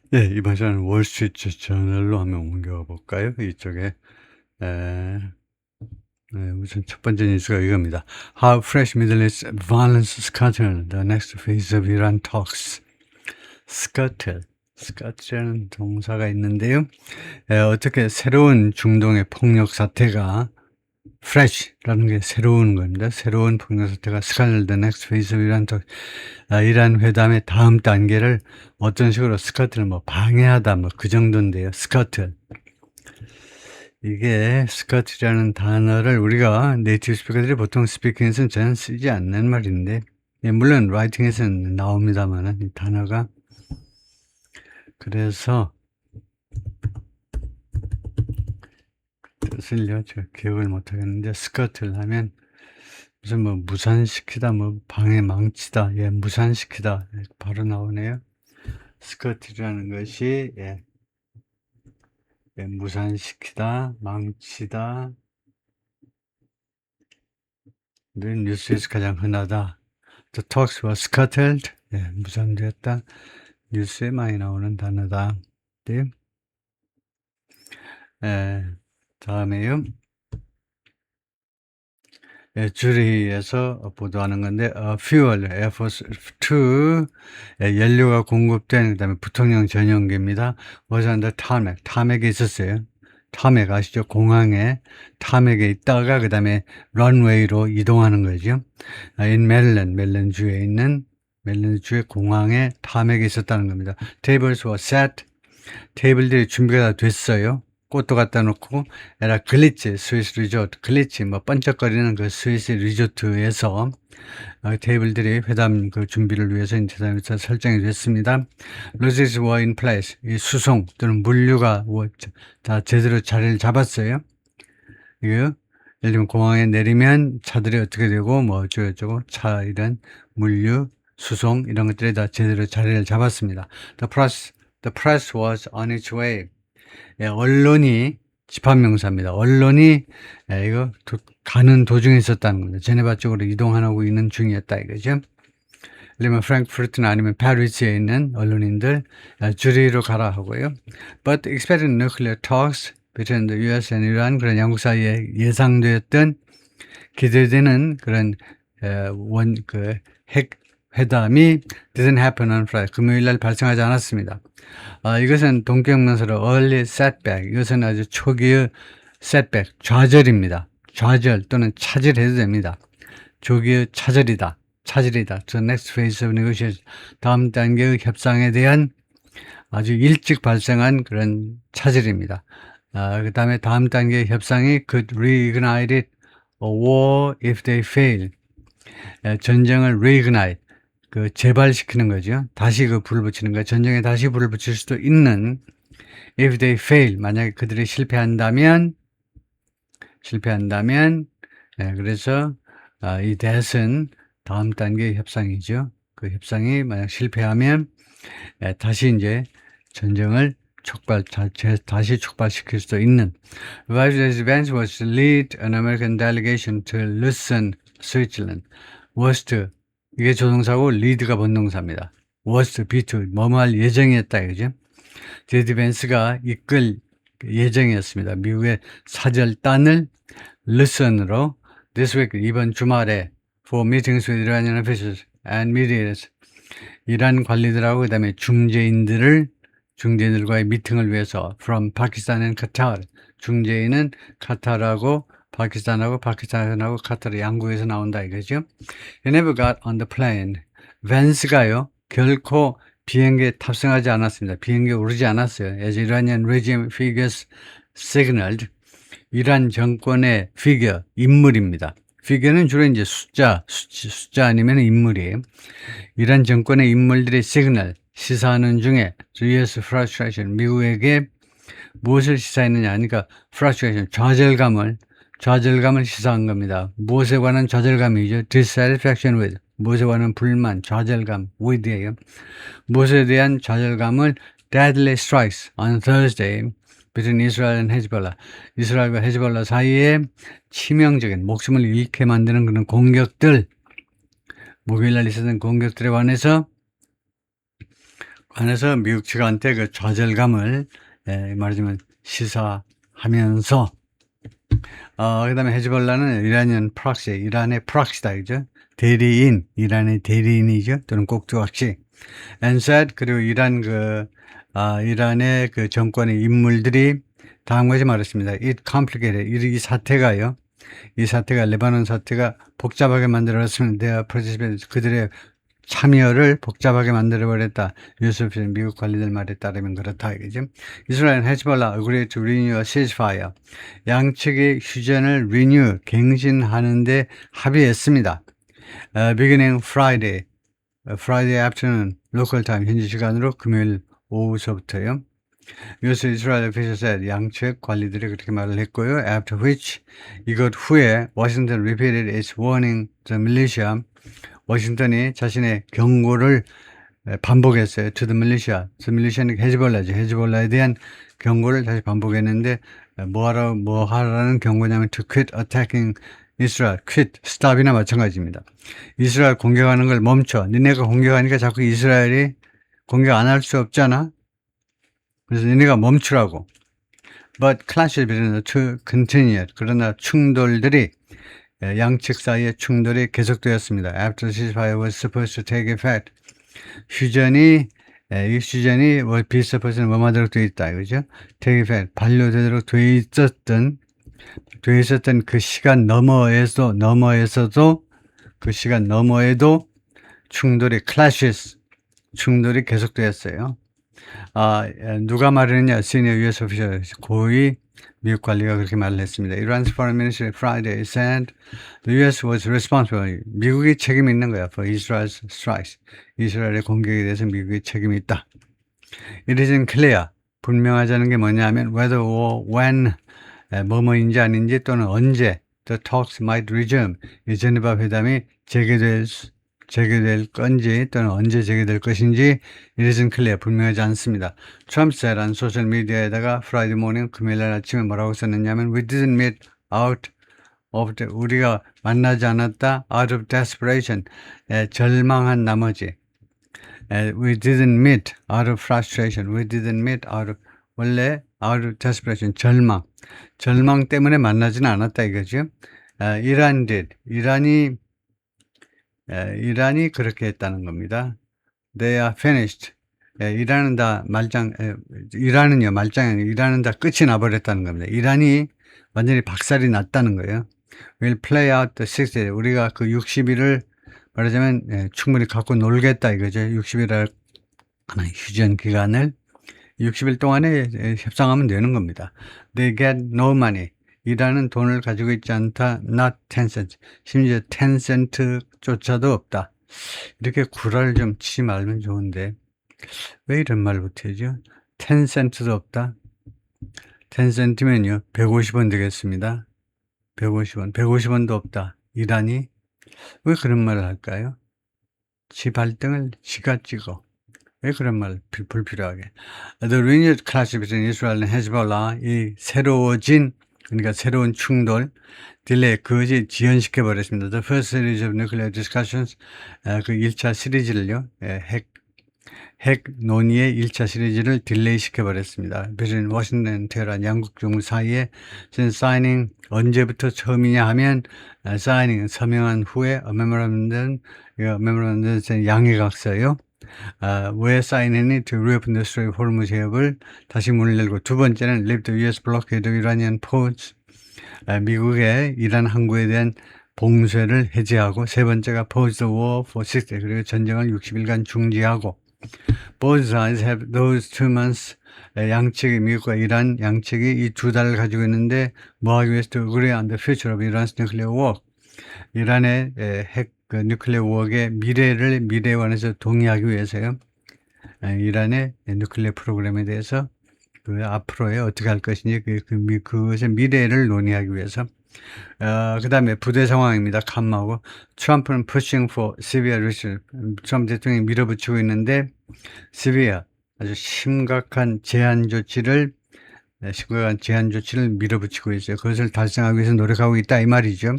네, 이번 시간은 월스트리트 저널로 한번 옮겨가 볼까요? 이쪽에 우선 첫 번째 뉴스가 이겁니다. How fresh Middle East violence scuttle the next phase of Iran talks. scuttle라는 동사가 있는데요. 어떻게 새로운 중동의 폭력 사태가 fresh라는 게 새로운 겁니다. 새로운 폭력 사태가 scuttle the next phase of Iran talks. 이란 회담의 다음 단계를 어떤 식으로 스커트를 방해하다 그 정도인데요. 스커트. 이게 스커트라는 단어를 우리가 네이티브 스피커들이 보통 스피킹에서는 잘 쓰지 않는 말인데, 물론 라이팅에서는 나옵니다만 이 단어가 그래서 뜻을요 제가 기억을 못 하겠는데 스커트를 하면 무슨 무산시키다 방해 망치다 무산시키다 바로 나오네요. 스커트라는 것이 무산시키다, 망치다, 는 뉴스에서 가장 흔하다. The talks were scuttled, 무산되었다. 뉴스에 많이 나오는 단어다. 네. 다음에요. 주리에서 보도하는 건데, fuel, Air Force 2, 연료가 공급된, 그 다음에 부통령 전용기입니다. was on the tarmac, 타맥에 있었어요. 타맥 아시죠? 공항에 타맥에 있다가 그 다음에 런웨이로 이동하는 거죠. in Maryland, 멜랜주에 있는 멜랜주의 공항에 타맥에 있었다는 겁니다. Tables were set, 테이블들이 준비가 다 됐어요. 꽃도 갖다 놓고 에라 글리치 스위스 리조트 글리치 번쩍거리는 그 스위스 리조트에서 테이블들이 회담 그 준비를 위해서 인터넷에서 설정이 됐습니다. Logistics were in place. 이 수송 또는 물류가 다 제대로 자리를 잡았어요. 이거 예를 들면 공항에 내리면 차들이 어떻게 되고 어쩌고저쩌고 차 이런 물류 수송 이런 것들이 다 제대로 자리를 잡았습니다. The press was on its way. 언론이 집합명사입니다. 언론이 이거 가는 도중에 있었다는 거죠. 제네바 쪽으로 이동하고 있는 중이었다 이거죠. 그러면 프랑크푸르트나 아니면 파리스에 있는 언론인들 주리로 가라 하고요. But expected nuclear talks between the US and Iran 그런 양국 사이에 예상되었던 기대되는 그런 핵 회담이 didn't happen on Friday. 금요일 날 발생하지 않았습니다. 이것은 동격문서로 early setback. 이것은 아주 초기의 setback, 좌절입니다. 좌절 또는 차질해도 됩니다. 초기의 차질이다. The next phase of negotiation. 다음 단계의 협상에 대한 아주 일찍 발생한 그런 차질입니다. 그 다음에 다음 단계 협상이 could reignite a war if they fail. 전쟁을 reignite. 재발시키는 거죠. 다시 불을 붙이는 거예요. 전쟁에 다시 불을 붙일 수도 있는 if they fail, 만약에 그들이 실패한다면 그래서 이 that은 다음 단계 협상이죠. 그 협상이 만약 실패하면 다시 이제 전쟁을 다시 촉발시킬 수도 있는. Vice Vance was to lead an American delegation to Lucerne, Switzerland. was to 이게 조동사고 리드가 본동사입니다. was to be to 뭐뭐할 예정이었다 이거죠. 제디 벤스가 이끌 예정이었습니다. 미국의 사절단을 루선으로 this week 이번 주말에 for meetings with Iranian officials and mediators 이란 관리들하고 그 다음에 중재인들과의 미팅을 위해서 from Pakistan and Qatar 중재인은 카타르하고 파키스탄하고 카타르 양국에서 나온다 이거죠. He never got on the plane. 벤스가요 결코 비행기에 탑승하지 않았습니다. 비행기에 오르지 않았어요. As Iranian regime figures signaled. 이란 정권의 figure, 인물입니다. figure는 주로 이제 숫자 아니면 인물이에요. 이란 정권의 인물들의 시그널, 시사하는 중에 US frustration, 미국에게 무엇을 시사했느냐 하니까 frustration, 좌절감을 시사한 겁니다. 무엇에 관한 좌절감이죠? dissatisfaction with, 무엇에 관한 불만, 좌절감, with예요. 무엇에 대한 좌절감을 deadly strikes on Thursday between Israel and Hezbollah. 이스라엘과 헤즈볼라 사이에 치명적인 목숨을 잃게 만드는 그런 공격들, 목요일날 있었던 공격들에 관해서 안에서 미국 측한테 그 좌절감을 말하자면 시사하면서 그다음에 헤즈볼라는 이란이란 프락시, 이란의 프락시다, 그죠? 대리인, 이란의 대리인이죠. 또는 꼭두각시. and said, 그리고 이란의 그 정권의 인물들이 다음 것이 말했습니다. It complicated. 이 사태가요. 이 사태가 레바논 사태가 복잡하게 만들었으면 그들의 참여를 복잡하게 만들어버렸다. 유스프 미국 관리들 말에 따르면 그렇다 이거죠. 이스라엘 헤즈볼라 agreed to renew a ceasefire. 양측이 휴전을 renew 갱신하는데 합의했습니다. Beginning Friday afternoon local time 현지 시간으로 금요일 오후서부터요. US Israel official said 양측 관리들이 그렇게 말을 했고요. After which 이것 후에 Washington repeated its warning to the militia. 워싱턴이 자신의 경고를 반복했어요. To the militia. The militia는 헤즈볼라죠. 헤즈볼라에 대한 경고를 다시 반복했는데 뭐 하라는 경고냐면 to quit attacking Israel. quit, stop이나 마찬가지입니다. 이스라엘 공격하는 걸 멈춰. 니네가 공격하니까 자꾸 이스라엘이 공격 안 할 수 없잖아. 그래서 니네가 멈추라고. But clashes between the two continued. 그러나 충돌들이 양측 사이의 충돌이 계속되었습니다. After the ceasefire was supposed to take effect. 이 휴전이 be supposed는 뭐하도록 되어 있다, 그죠? take effect, 반려되도록 되어 있었던 그 시간 너머에서도 그 시간 너머에도 충돌이 계속되었어요. 누가 말했느냐? Senior U.S. official, 고위 미국 관리가 그렇게 말을 했습니다. Iran's foreign ministry Friday said the U.S. was responsible. 미국이 책임이 있는 거야. For Israel's strikes. 이스라엘의 공격에 대해서 미국이 책임이 있다. It isn't clear. 분명하자는 게 뭐냐면 whether or when 뭐뭐인지 아닌지 또는 언제 the talks might resume. 이 제네바 회담이 재개될 건지 또는 언제 재개될 것인지 it isn't clear. 분명하지 않습니다. 트럼프 said 소셜미디어에다가 Friday morning 금요일날 아침에 뭐라고 썼느냐면 we didn't meet out of 우리가 만나지 않았다 out of desperation. 절망한 나머지 we didn't meet out of frustration. we didn't meet out of 원래 out of desperation 절망 때문에 만나지는 않았다 이거죠. 이란이 그렇게 했다는 겁니다. They are finished. 이란은 다 끝이 나버렸다는 겁니다. 이란이 완전히 박살이 났다는 거예요. We'll play out the 60. 우리가 그 60일을 말하자면 충분히 갖고 놀겠다 이거죠. 60일 하나의 휴전 기간을 60일 동안에 협상하면 되는 겁니다. They get no money. 이란은 돈을 가지고 있지 않다. Not 10 cents. 심지어 10 cent조차도 없다. 이렇게 구라를 좀 치지 말면 좋은데 왜 이런 말 못하죠? 10 cent도 없다. 10 cent면요 150원 되겠습니다. 150원도 없다. 이란이 왜 그런 말을 할까요? 지 발등을 지가 찍어. 왜 그런 말 불필요하게. The renewed clash between Israel and Hezbollah, 이 새로운 충돌, 딜레이, 그것이 지연시켜 버렸습니다. The first series of nuclear discussions, 그 1차 시리즈를요, 핵 논의의 1차 시리즈를 딜레이 시켜 버렸습니다. between Washington and Tehran, 양국 정부 사이에 since signing, 언제부터 처음이냐 하면 signing, 서명한 후에 memorandum, 양해각서요. 왜 사인했니? To reopen the Strait of Hormuz 해협을 다시 문을 열고, 두 번째는 leave the U.S. blockade of Iranian ports, 미국의 이란 항구에 대한 봉쇄를 해제하고, 세 번째가 pause the war for 60, 그리고 전쟁을 60일간 중지하고, both sides have those 2 months, 양측이 미국과 이란 양측이 이 2달을 가지고 있는데 뭐 하기 위해서 to agree on the future of Iran's nuclear war, 이란의 핵 뉴클리어 우억의 미래에 관해서 동의하기 위해서요. 이란의 뉴클리어 프로그램에 대해서 그 앞으로에 어떻게 할 것인지 그것의 미래를 논의하기 위해서. 그 다음에 부대 상황입니다. 캄하고 트럼프는 pushing for severe restriction. 트럼프 대통령이 밀어붙이고 있는데 severe, 아주 심각한 제한 조치를 밀어붙이고 있어요. 그것을 달성하기 위해서 노력하고 있다 이 말이죠.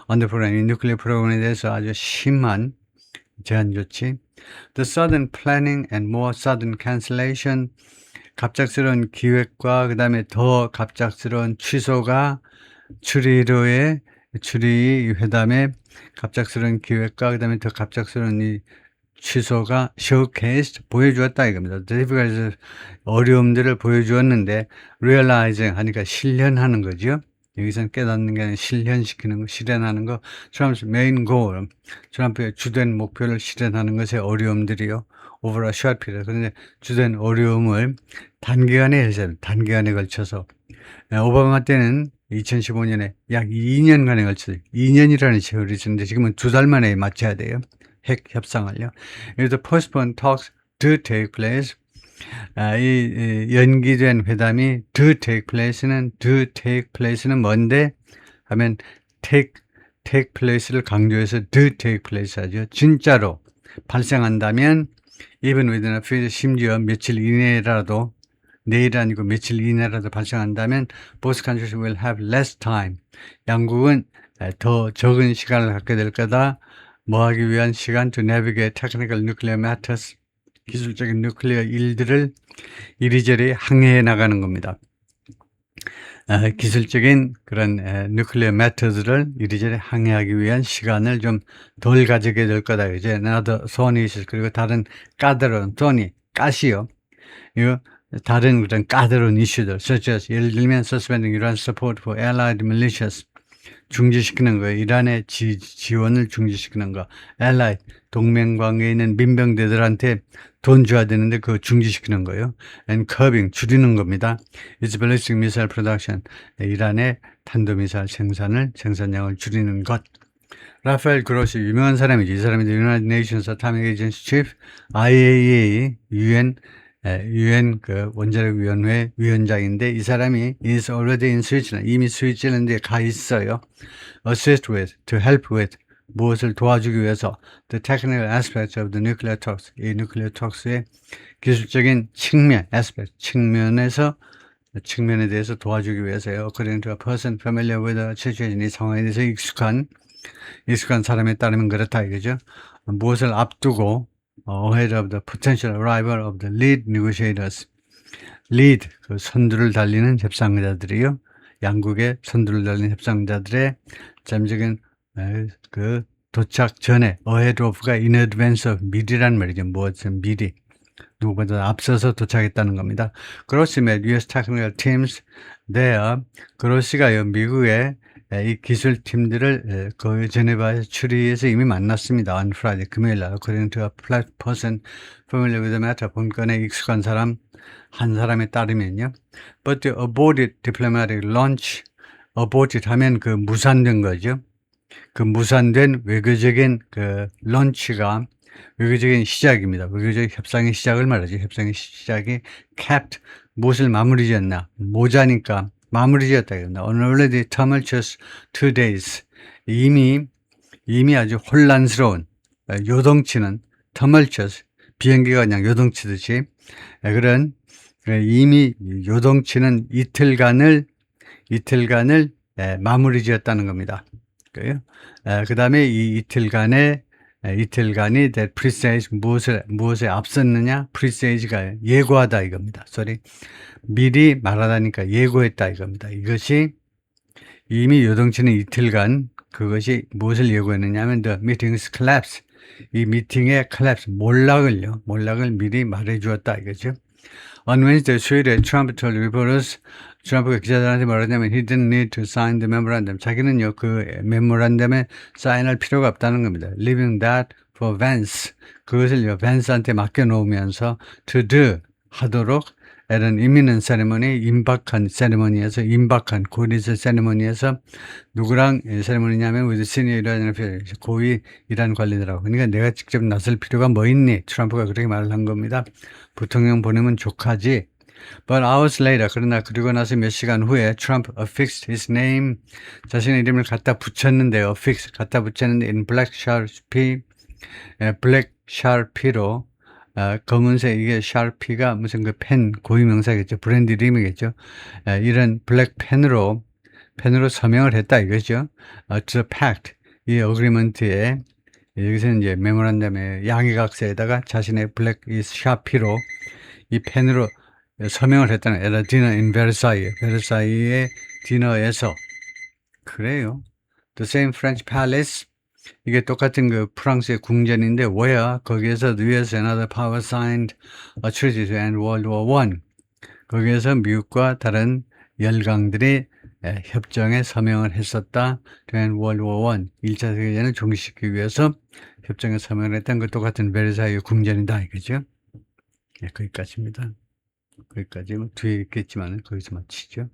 언더 프로그램, 뉴클리어 프로그램에 대해서 아주 심한 제한 조치. The sudden planning and more sudden cancellation. 갑작스러운 기획과 그 다음에 더 갑작스러운 취소가 추리 회담의 갑작스러운 기획과 그 다음에 더 갑작스러운 이 취소가 showcased, 보여주었다 이겁니다. difficulties, 어려움들을 보여주었는데 realizing 하니까 실현하는 거죠. 여기서는 깨닫는 게 아니라 실현시키는 거, 실현하는 거. 트럼프's main goal, 트럼프의 주된 목표를 실현하는 것의 어려움들이요. over a short period. 그런데 주된 어려움을 단기간에 해서 단기간에 걸쳐서 오바마 때는 2015년에 약 2년간에 걸쳐서 2년이라는 세월이 있었는데 지금은 2달 만에 맞춰야 돼요. 핵 협상을요. 그래서 postpone talks to take place. 이 연기된 회담이 to take place는 뭔데 하면 take place를 강조해서 to take place 하죠. 진짜로 발생한다면 even within a few days, 심지어 며칠 이내라도 내일 아니고 며칠 이내라도 발생한다면 both countries will have less time. 양국은 더 적은 시간을 갖게 될 거다. 뭐 하기 위한 시간 to navigate technical nuclear matters. 기술적인 누클리어 일들을 이리저리 항해해 나가는 겁니다. 기술적인 그런 nuclear matters를 이리저리 항해하기 위한 시간을 좀 덜 가지게 될 거다. 이제 나도 손이 있을 그리고 다른 까다로운 손이 가시요. 이거 다른 그런 까다로운 이슈들, such as 예를 들면 suspending Iran support for allied militias, 중지시키는 거예요. 이란의 지원을 중지시키는 거. allied, 동맹 관계에 있는 민병대들한테 돈 줘야 되는데 그거 중지시키는 거예요. and curbing, 줄이는 겁니다. its ballistic missile production, 이란의 탄도미사일 생산량을 줄이는 것. 라파엘 그로시, 유명한 사람이지. 이 사람이 United Nations Atomic Agency Chief, IAEA, UN 그 원자력위원회 위원장인데 이 사람이 is already in Switzerland, 이미 스위tzerland에 가 있어요. assist with, to help with, 무엇을 도와주기 위해서 the technical aspects of the nuclear talks, 이 nuclear talks의 기술적인 측면, aspect, 측면에 대해서 도와주기 위해서요. according to a person familiar with the situation, 이 상황에 대해서 익숙한 사람에 따르면 그렇다 이거죠. 무엇을 앞두고 ahead of the potential arrival of the lead negotiators. lead, 그 선두를 달리는 협상자들이요. 양국의 선두를 달리는 협상자들의 잠적인 그 도착 전에 ahead of가 in advance of, 미리란 말이죠. 무엇은 미리. 누구보다 앞서서 도착했다는 겁니다. 그로시의 US technical teams there, 그로시가요 미국의 이 기술팀들을 그 제네바에서 추리해서 이미 만났습니다. on Friday, 금요일날. according to a person familiar with the matter, 본건에 익숙한 사람 한 사람에 따르면요. but the aborted diplomatic launch, aborted 하면 그 무산된 거죠. 그 무산된 외교적인 그 런치가 외교적인 시작입니다. 외교적 협상의 시작을 말하죠. 협상의 시작이 capped, 무엇을 마무리 지었나. 모자니까 마무리 지었다. On already tumultuous 2 days. 이미 아주 혼란스러운, 요동치는 tumultuous, 비행기가 그냥 요동치듯이 그런 이미 요동치는 이틀간을 마무리 지었다는 겁니다. 그 다음에 이 이틀간이 that presage, 무엇에 앞섰느냐? presage가 예고하다 이겁니다. 미리 말하다니까 예고했다 이겁니다. 이것이 이미 요동치는 이틀간 그것이 무엇을 예고했느냐 하면 the meeting's collapse, 이 미팅의 collapse, 몰락을 미리 말해주었다 이거죠. On Wednesday, 수요일에 Trump told reporters, 트럼프가 기자들한테 뭐라냐면 he didn't need to sign the memorandum. 자기는요 그 메모란덤에 사인할 필요가 없다는 겁니다. leaving that for Vance, 그것을요 벤스한테 맡겨놓으면서 to do, 하도록 at an imminent ceremony, 임박한 곧 있을 세레머니에서 누구랑 세레머니냐면 with senior Iran officials, 고위 이란 관리들하고. 그러니까 내가 직접 나설 필요가 뭐 있니? 트럼프가 그렇게 말을 한 겁니다. 부통령 보내면 족하지. But hours later, 그리고 나서 몇 시간 후에 Trump affixed his name, 자신의 이름을 갖다 붙였는데요. in black sharpie로 검은색, 이게 샤르피가 무슨 그 펜, 고유명사겠죠. 브랜드 이름이겠죠. 이런 블랙 펜으로 서명을 했다 이거죠. to the pact, 이 어그리먼트에 여기서는 이제 메모란덤에 양의각서에다가 자신의 블랙 이 샤피로 이 펜으로 서명을 했다는 at a dinner in Versailles. 베르사유의 디너에서. 그래요. The same French palace. 이게 똑같은 그 프랑스의 궁전인데 where 거기에서 the US and other powers signed a treaty to end World War I. 거기에서 미국과 다른 열강들이 협정에 서명을 했었다. to end World War I. 1차 세계대전을 종식시키기 위해서 협정에 서명을 했던 그 똑같은 베르사유 궁전이다 이거죠. 예, 거기까지입니다. 거기까지 뭐 뒤에 있겠지만 거기서 마치죠.